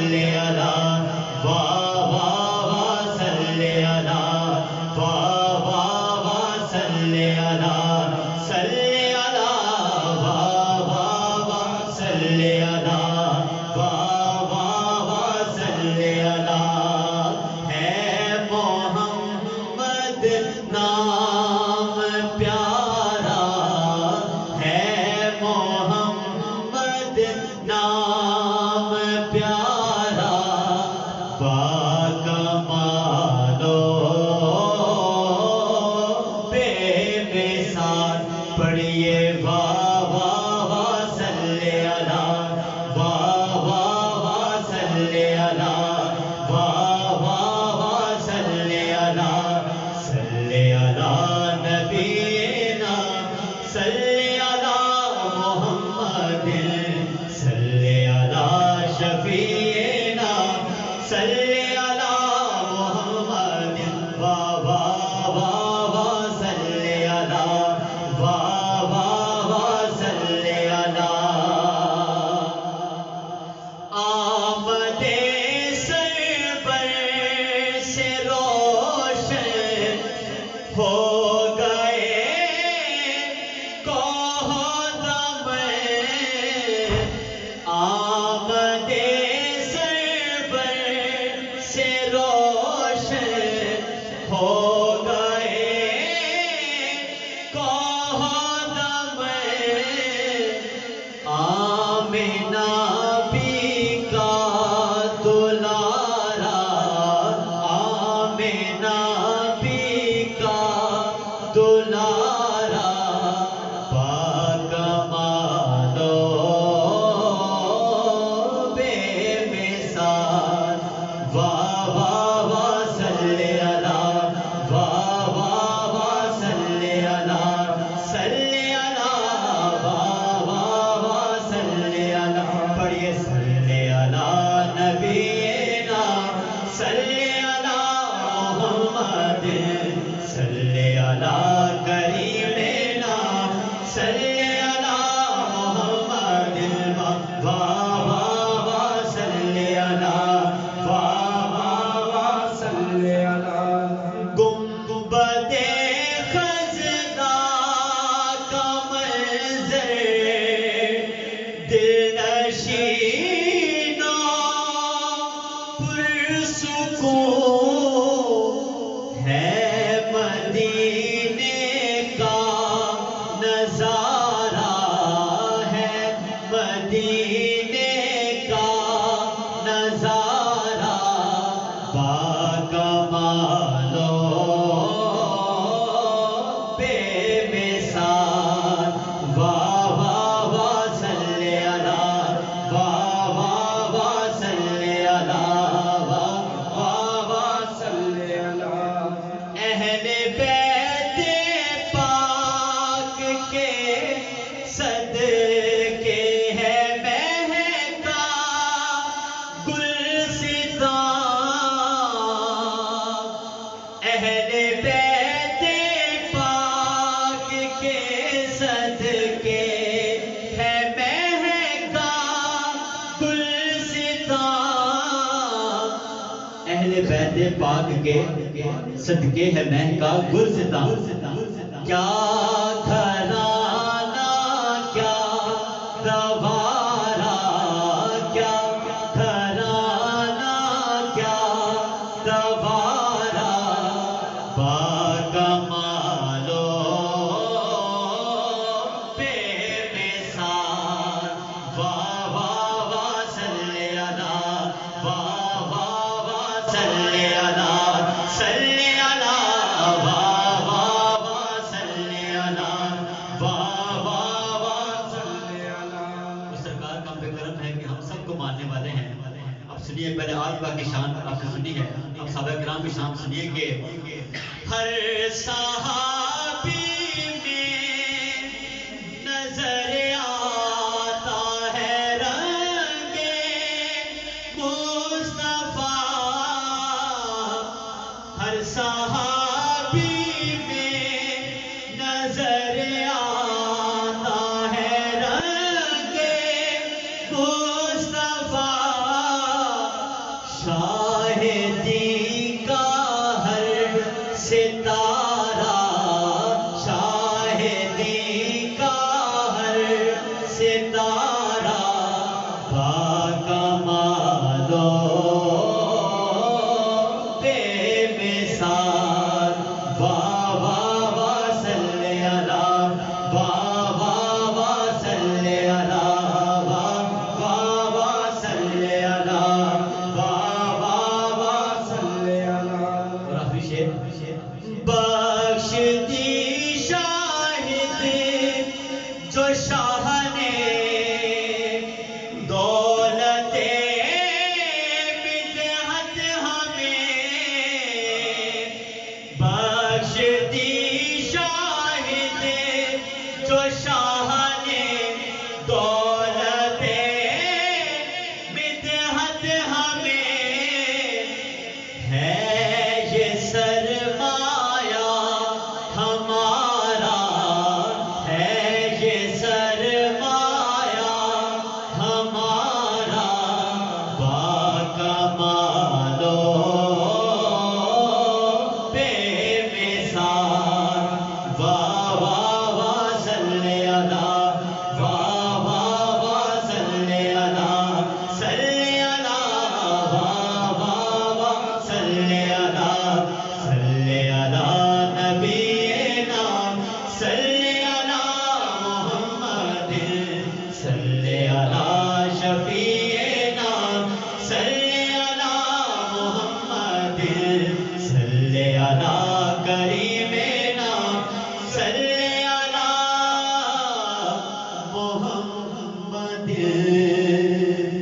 صلی علی واہ واہ واہ صلی علی واہ واہ واہ صلی علی صلی علی واہ واہ واہ صلی علی واہ واہ واہ صلی علی ہے محمد نام پیارا ہے محمد نام پیارا باکمال و بے مثال پڑھیے واہ واہ واہ صلی علی واہ واہ واہ صلی علی واہ واہ واہ صلی علی صلی علی نبینا صلی علی محمد صلی علی شفیعنا صلی علی محمد واہ واہ واہ واہ صلی علی واہ واہ واہ صلی علی آمد سرور سے روشن ہو گئے کوہ دم آمد سرور سے روشن ہو گئے کوہ دم آمنہ بھی کا دلارا آمنہ بھی کا دلارا باکمال و بے مثال واہ واہ واہ صلی علی واہ واہ واہ صلی علی صلی علی واہ واہ واہ صلی علی پڑھیے صلی علی نبینا صلی علی محمد صلی علی کریمنا صلی علی محمد واہ واہ واہ صلی علی واہ واہ واہ صلی علی گنبد خزدہ کا منظر دل نشین پرسکون ہے مدینے کا نظارہ ہے مدینے کا نظارہ باکمال و بے مثال واہ واہ واہ صلی علی واہ واہ واہ صلی علی واہ واہ واہ صلی علی اہل بیت پاک کے صدقے ہے مہکا گلستان اہل بیت پاک کے صدقے ہے مہکا گلستان اہل بیت پاک کے صدقے ہے مہکا گلستان کیا گھرانہ کیا دوارا کیا گھرانہ کیا دوارا باکمال و بے مثال واہ واہ واہ صلی علی واہ واہ واہ صلی علی صلی علی واہ واہ واہ صلی علی واہ واہ واہ صلی علی اس سرکار کا ہم پہ کرم ہے کہ ہم سب کو ماننے والے ہیں اب سنیے پہلے آج پاک کی شان آپ سے سنی ہے اب صحابہ کرام کی شان سنیے کہ ہر صحابی میں نظر آتا ہے رنگ مصطفیٰ ہر صحابی میں نظر آتا ہے رنگ مصطفیٰ شاہ